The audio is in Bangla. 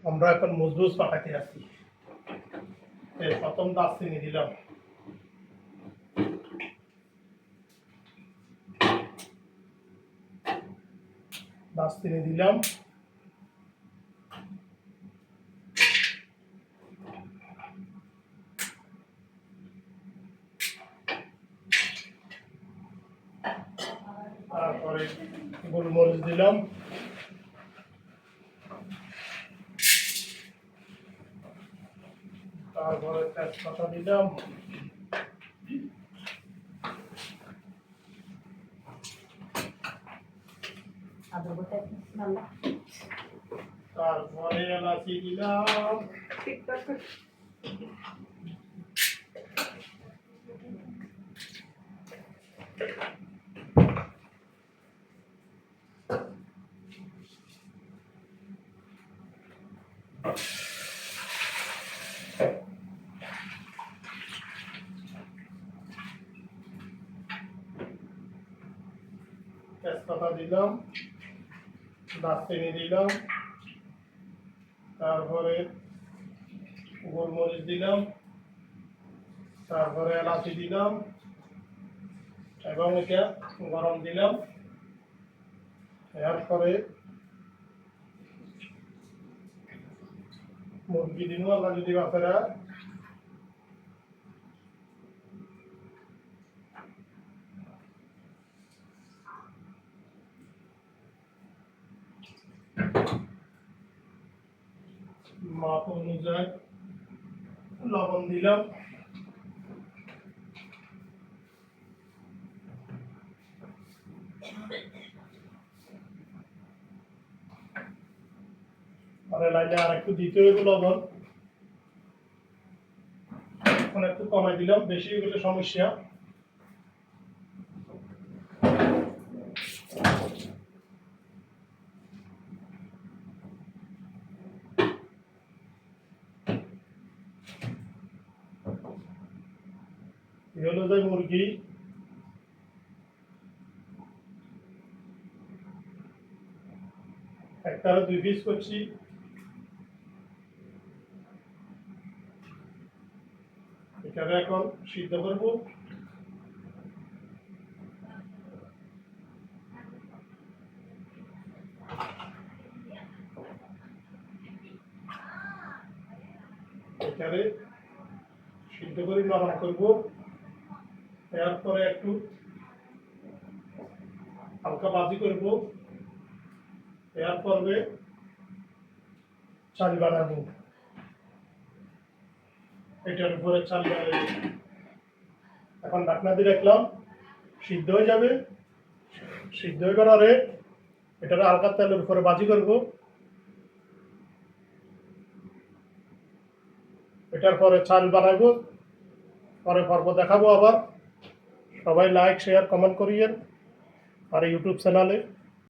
আমরা এখন মজবুজ পাকাতে আছি। প্রথম দারচিনি দিলাম, তারপরে গোলমরিচ দিলাম, তারপরে তেজপাতা দিলাম, তারপরে এলাচি দিলাম, তেজপাতা দিলাম, দারচিনি দিলাম, তারপরে গোলমরিচ দিলাম, তারপরে এলাচি দিলাম এবং এটা গরম দিলাম। এরপরে মুরগি দিন আল্লাহ যদি বাচ্চারা মাপ অনুযায়ী লবণ দিলাম, পরে লাইনে আর একটু দিতে হবে লবণ, এখন একটু কমাই দিলাম, বেশি হলে সমস্যা। হলো যে মুরগি, একটা 2 পিস করছি, এটাকে এখন সিদ্ধ করব। এটাকে সিদ্ধ করে নরম করব, এরপরে একটু হালকা ভাজি করব, এরপরে চাল বানাবো, এটার উপরে চাল বানাবো। এখন ঢাকনা দিয়ে রাখলাম, সিদ্ধ হয়ে যাবে। সিদ্ধ হয়ে গেলে এটার হালকা তেলের উপরে ভাজি করব, এটার পরে চাল বানাবো, পরে পর্ব দেখাবো আবার। সবাই লাইক শেয়ার কমেন্ট করিয়েন আর ইউটিউব চ্যানেলে